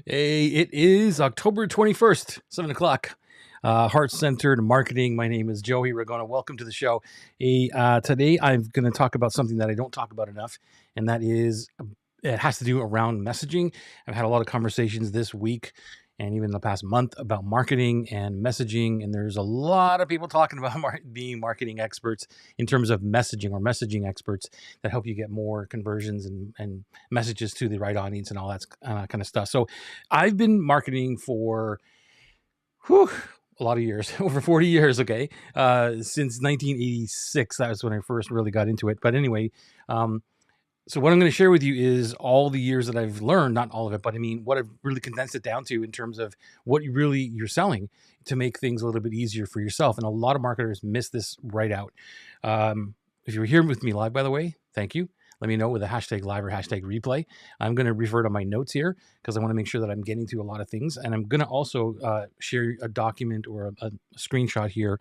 Hey, it is October 21st, 7 o'clock. Heart-centered marketing. My name is Joey Ragona. Welcome to the show. Today, I'm going to talk about something that I don't talk about enough, and that is it has to do around messaging. I've had a lot of conversations this week and even the past month about marketing and messaging, and there's a lot of people talking about being marketing experts in terms of messaging or messaging experts that help you get more conversions and messages to the right audience and all that kind of stuff. So I've been marketing for a lot of years, over 40 years, okay? Since 1986, that was when I first really got into it. But anyway, so what I'm going to share with you is all the years that I've learned, not all of it, but I mean, what I've really condensed it down to in terms of what you're selling to make things a little bit easier for yourself. And a lot of marketers miss this right out. If you're here with me live, by the way, thank you. Let me know with a hashtag live or hashtag replay. I'm going to refer to my notes here because I want to make sure that I'm getting to a lot of things. And I'm going to also share a document or a screenshot here,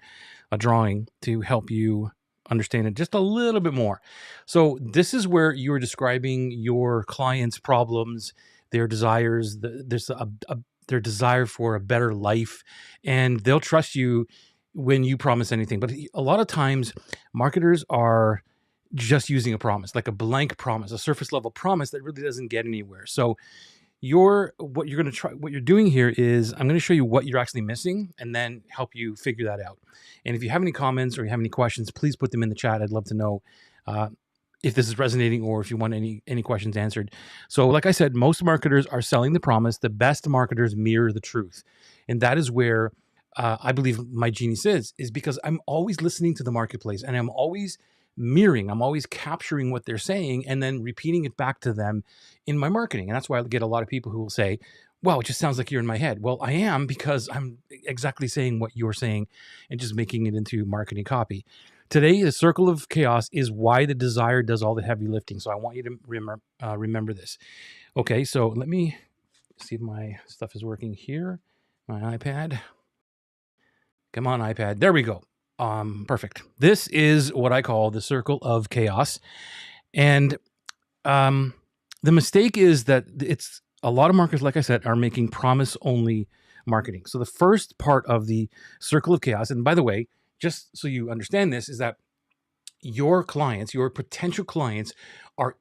a drawing to help you understand it just a little bit more. So this is where you are describing your clients' problems, their desires, their desire for a better life, and they'll trust you when you promise anything. But a lot of times marketers are just using a promise, like a blank promise, a surface level promise that really doesn't get anywhere. So what you're doing here is I'm going to show you what you're actually missing and then help you figure that out. And if you have any comments or you have any questions, please put them in the chat. I'd love to know if this is resonating or if you want any questions answered. So like I said, most marketers are selling the promise. The best marketers mirror the truth. And that is where I believe my genius is because I'm always listening to the marketplace and I'm always capturing what they're saying and then repeating it back to them in my marketing. And that's why I get a lot of people who will say, wow, it just sounds like you're in my head. Well, I am, because I'm exactly saying what you're saying and just making it into marketing copy. Today, the circle of chaos is why the desire does all the heavy lifting. So I want you to remember this. Okay, so let me see if my stuff is working here. My iPad. Come on, iPad. There we go. Perfect. This is what I call the circle of chaos. And the mistake is that it's a lot of marketers, like I said, are making promise only marketing. So the first part of the circle of chaos, and by the way, just so you understand this, is that your clients, your potential clients are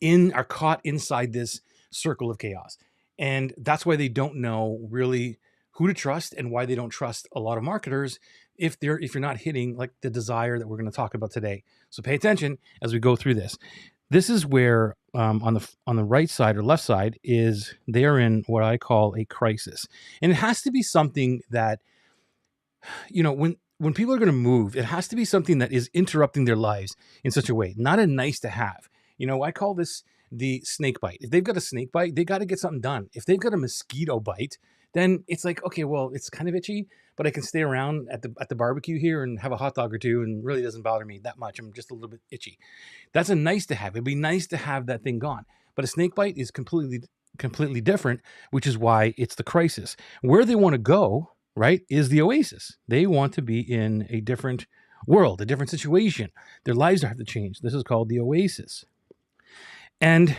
caught inside this circle of chaos. And that's why they don't know really who to trust and why they don't trust a lot of marketers if you're not hitting like the desire that we're going to talk about today. So pay attention as we go through this. This is where on the right side or left side is they're in what I call a crisis. And it has to be something that, when people are going to move, it has to be something that is interrupting their lives in such a way, not a nice to have. I call this the snake bite. If they've got a snake bite, they got to get something done. If they've got a mosquito bite, then it's like, okay, well, it's kind of itchy, but I can stay around at the barbecue here and have a hot dog or two, and really doesn't bother me that much. I'm just a little bit itchy. That's a nice to have. It'd be nice to have that thing gone. But a snake bite is completely different, which is why it's the crisis. Where they want to go, right, is the oasis. They want to be in a different world, a different situation. Their lives have to change. This is called the oasis. And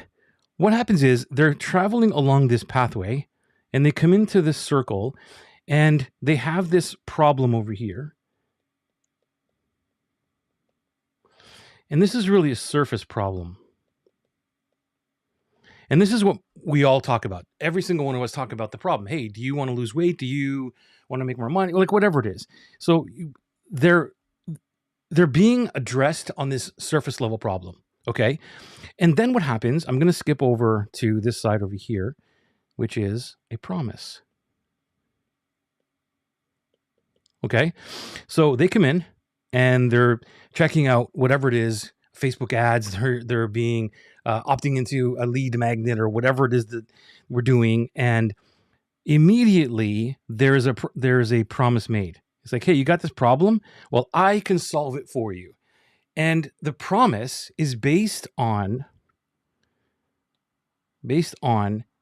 what happens is they're traveling along this pathway and they come into this circle and they have this problem over here. And this is really a surface problem. And this is what we all talk about. Every single one of us talk about the problem. Hey, do you want to lose weight? Do you want to make more money? Like whatever it is. So they're being addressed on this surface level problem. Okay. And then what happens, I'm going to skip over to this side over here, which is a promise. Okay. So they come in and they're checking out whatever it is, Facebook ads, they're being opting into a lead magnet or whatever it is that we're doing. And immediately there's a promise made. It's like, hey, you got this problem? Well, I can solve it for you. And the promise is based on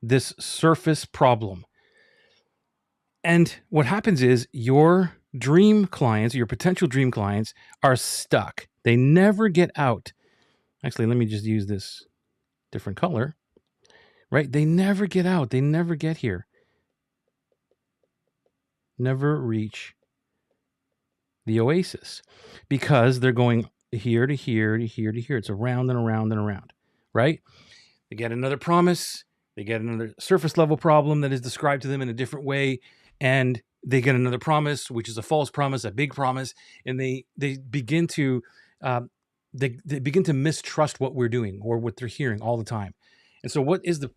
this surface problem. And what happens is your dream clients, your potential dream clients are stuck. They never get out. Actually, let me just use this different color. right? They never get out. They never get here. Never reach the oasis because they're going here to here to here to here. It's around and around and around, right? They get another promise. They get another surface level problem that is described to them in a different way. And they get another promise, which is a false promise, a big promise. And they begin to they begin to mistrust what we're doing or what they're hearing all the time. And so what is the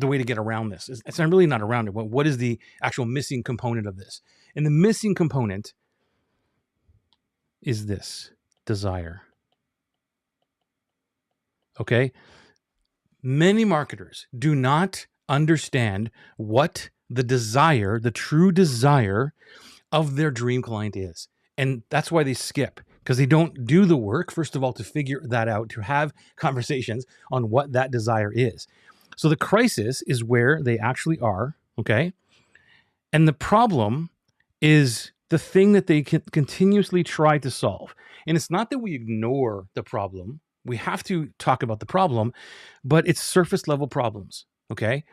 way to get around this? It's not really not around it, but what is the actual missing component of this? And the missing component is this desire. Okay. Many marketers do not understand what the desire, the true desire of their dream client is. And that's why they skip, because they don't do the work, first of all, to figure that out, to have conversations on what that desire is. So the crisis is where they actually are, okay? And the problem is the thing that they can continuously try to solve. And it's not that we ignore the problem. We have to talk about the problem, but it's surface level problems, okay?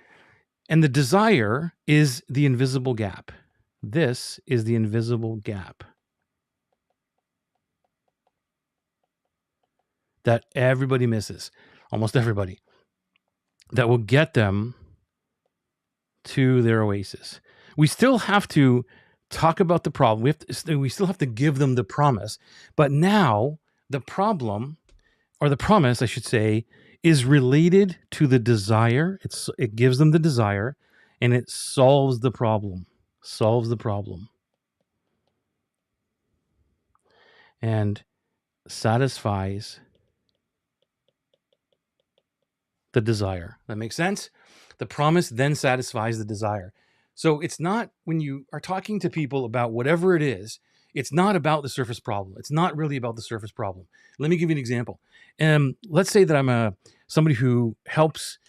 And the desire is the invisible gap. This is the invisible gap that everybody misses, almost everybody, that will get them to their oasis. We still have to talk about the problem. We still have to give them the promise. But now the problem, or the promise, I should say, is related to the desire. It gives them the desire, and it solves the problem. Solves the problem. And satisfies the desire. That makes sense? The promise then satisfies the desire. So it's not, when you are talking to people about whatever it is, it's not about the surface problem. It's not really about the surface problem. Let me give you an example. Let's say that I'm somebody who helps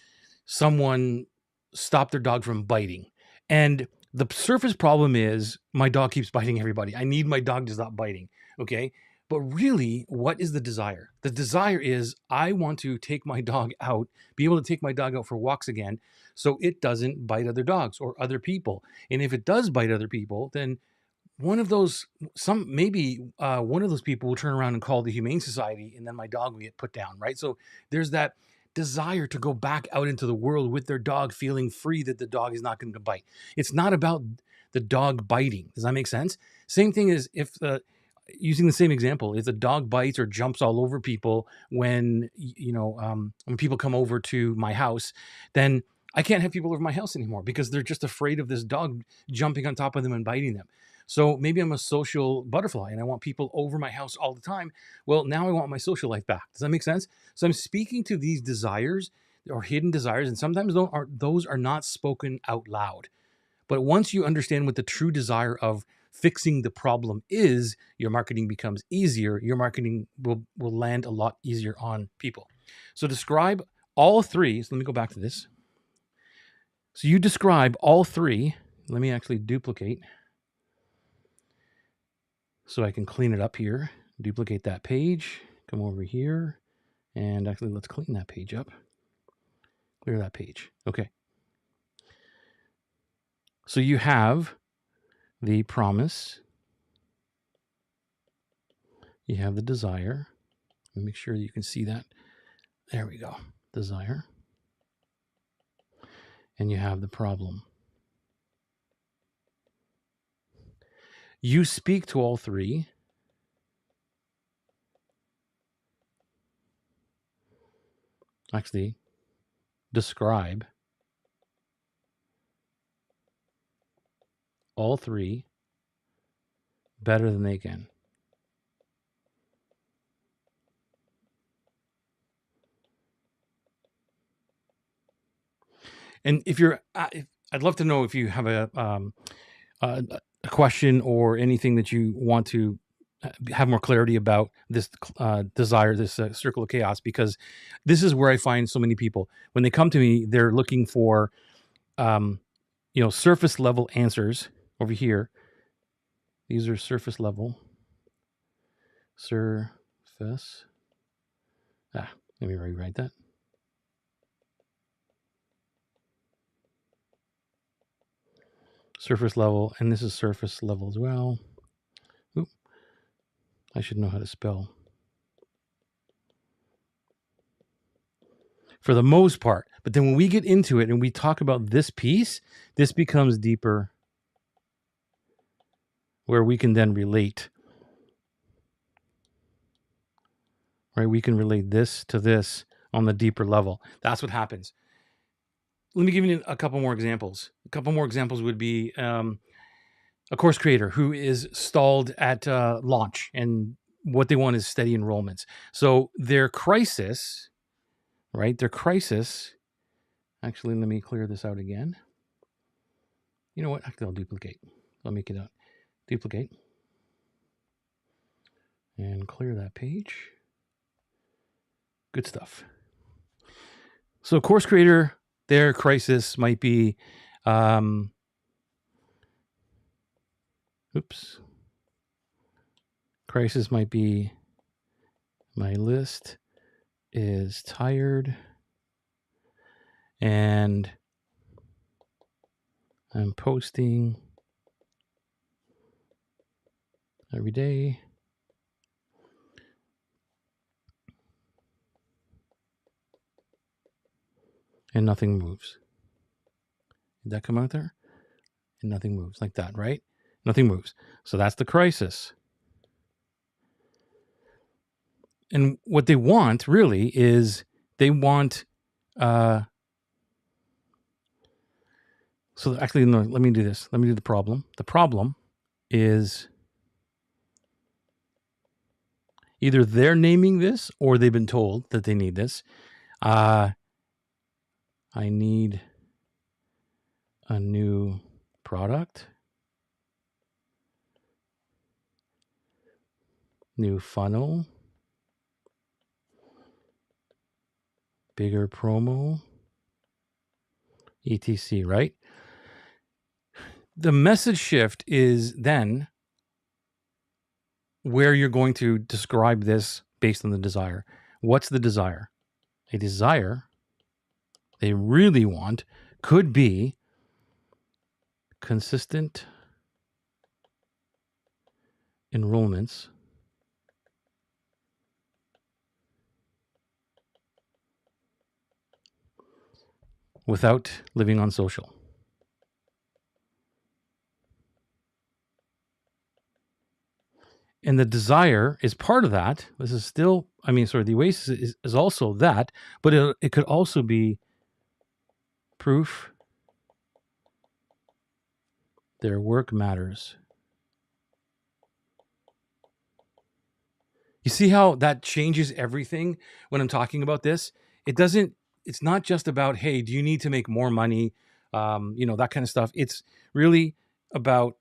someone stop their dog from biting. And the surface problem is my dog keeps biting everybody. I need my dog to stop biting. Okay. But really, what is the desire? The desire is I want to take my dog out, be able to take my dog out for walks again, so it doesn't bite other dogs or other people. And if it does bite other people, then one of those people will turn around and call the Humane Society, and then my dog will get put down, right? So there's that desire to go back out into the world with their dog, feeling free that the dog is not going to bite. It's not about the dog biting. Does that make sense? Same thing as using the same example, if the dog bites or jumps all over people when people come over to my house, then I can't have people over my house anymore because they're just afraid of this dog jumping on top of them and biting them. So maybe I'm a social butterfly and I want people over my house all the time. Well, now I want my social life back. Does that make sense? So I'm speaking to these desires or hidden desires, and sometimes those are not spoken out loud. But once you understand what the true desire of fixing the problem is, your marketing becomes easier. Your marketing will land a lot easier on people. So describe all three. So let me go back to this. So you describe all three. Let me actually duplicate so I can clean it up here. Duplicate that page. Come over here. And actually, let's clean that page up. Clear that page. Okay. So you have the promise. You have the desire. Let me make sure you can see that. There we go. Desire. And you have the problem. You speak to all three. Actually, describe all three better than they can. And if you're, I'd love to know if you have a question or anything that you want to have more clarity about this desire, this circle of chaos, because this is where I find so many people when they come to me, they're looking for, surface level answers over here. These are surface level. Surface. Let me rewrite that. surface level, and this is surface level as well. Oop, I should know how to spell. For the most part. But then when we get into it and we talk about this piece, this becomes deeper, where we can then relate. Right? We can relate this to this on the deeper level. That's what happens. Let me give you a couple more examples. A couple more examples would be a course creator who is stalled at launch, and what they want is steady enrollments. So their crisis, right? Their crisis. Actually, let me clear this out again. You know what? Actually, I'll duplicate. I'll make it out. Duplicate. And clear that page. Good stuff. So course creator, their crisis might be, crisis might be, my list is tired and I'm posting every day. And nothing moves. Did that come out there? And nothing moves, like that, right? Nothing moves. So that's the crisis. And what they want really is they want, so actually, no, let me do this. Let me do the problem. The problem is either they're naming this or they've been told that they need this. I need a new product, new funnel, bigger promo, etc., right? The message shift is then where you're going to describe this based on the desire. What's the desire? A desire they really want could be consistent enrollments without living on social. And the desire is part of that. This is still, the oasis is also that, but it could also be proof their work matters. You see how that changes everything when I'm talking about this? It's not just about, hey, do you need to make more money? That kind of stuff. It's really about,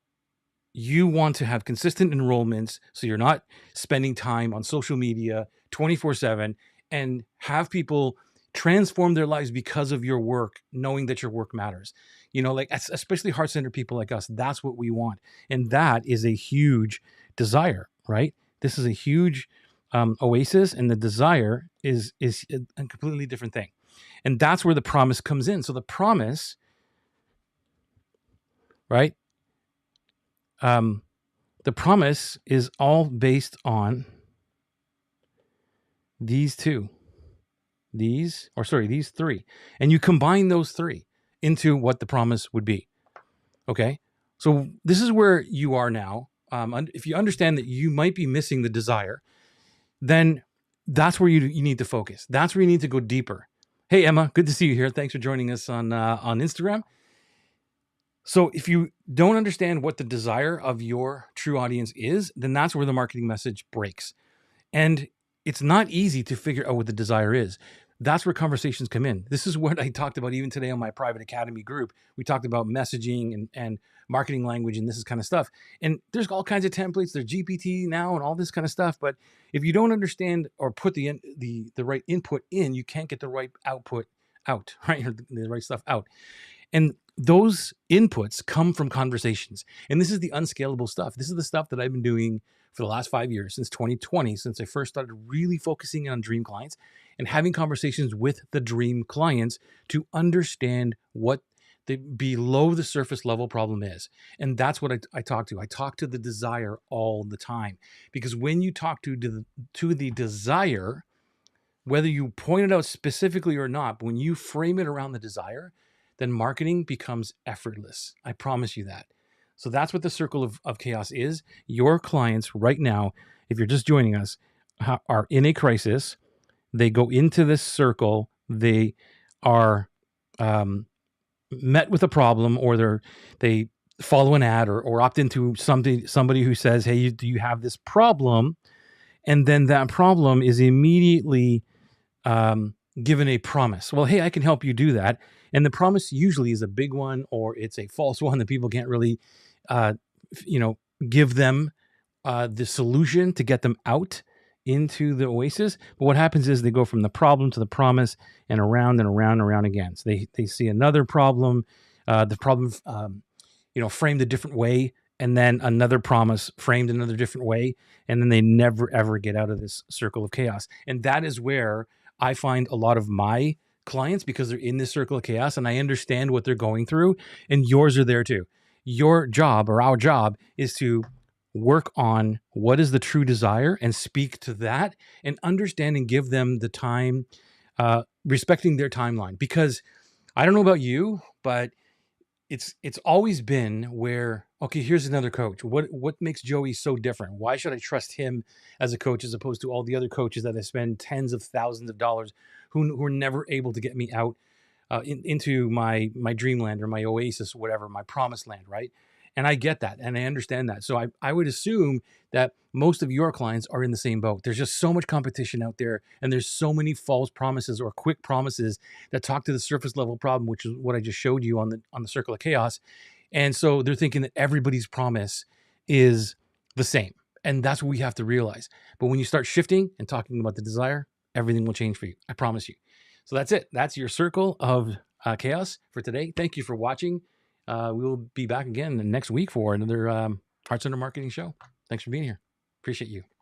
you want to have consistent enrollments so you're not spending time on social media 24/7 and have people transform their lives because of your work, knowing that your work matters. Especially heart-centered people like us, that's what we want. And that is a huge desire, right? This is a huge oasis, and the desire is a completely different thing. And that's where the promise comes in. So the promise, right? The promise is all based on these three. And you combine those three into what the promise would be. Okay. So this is where you are now. If you understand that you might be missing the desire, then that's where you need to focus. That's where you need to go deeper. Hey, Emma, good to see you here. Thanks for joining us on Instagram. So if you don't understand what the desire of your true audience is, then that's where the marketing message breaks. And it's not easy to figure out what the desire is. That's where conversations come in. This is what I talked about even today on my private academy group. We talked about messaging and marketing language and this kind of stuff. And there's all kinds of templates. There's GPT now and all this kind of stuff. But if you don't understand or put the right input in, you can't get the right output out, right? Or the right stuff out. And those inputs come from conversations. And this is the unscalable stuff. This is the stuff that I've been doing for the last 5 years, since 2020, since I first started really focusing on dream clients and having conversations with the dream clients to understand what the below the surface level problem is. And that's what I talk to. I talk to the desire all the time, because when you talk to the desire, whether you point it out specifically or not, but when you frame it around the desire, then marketing becomes effortless. I promise you that. So that's what the circle of chaos is. Your clients right now, if you're just joining us, are in a crisis. They go into this circle. They are met with a problem, or they follow an ad, or opt into somebody who says, hey, do you have this problem? And then that problem is immediately given a promise. Well, hey, I can help you do that. And the promise usually is a big one, or it's a false one that people can't really, uh, give them the solution to get them out into the oasis. But what happens is they go from the problem to the promise, and around and around and around again. So they see another problem, the problem, framed a different way, and then another promise framed another different way. And then they never, ever get out of this circle of chaos. And that is where I find a lot of my clients, because they're in this circle of chaos, and I understand what they're going through, and yours are there too. Your job, or our job, is to work on what is the true desire and speak to that, and understand and give them the time, respecting their timeline. Because I don't know about you, but it's always been where, okay, here's another coach. What makes Joey so different? Why should I trust him as a coach as opposed to all the other coaches that I spend tens of thousands of dollars who are never able to get me out into my dreamland, or my oasis, or whatever, my promised land, right? And I get that, and I understand that. So I would assume that most of your clients are in the same boat. There's just so much competition out there, and there's so many false promises or quick promises that talk to the surface level problem, which is what I just showed you on the circle of chaos. And so they're thinking that everybody's promise is the same. And that's what we have to realize. But when you start shifting and talking about the desire, everything will change for you. I promise you. So that's it. That's your circle of chaos for today. Thank you for watching. We'll be back again next week for another Heart Center Marketing Show. Thanks for being here. Appreciate you.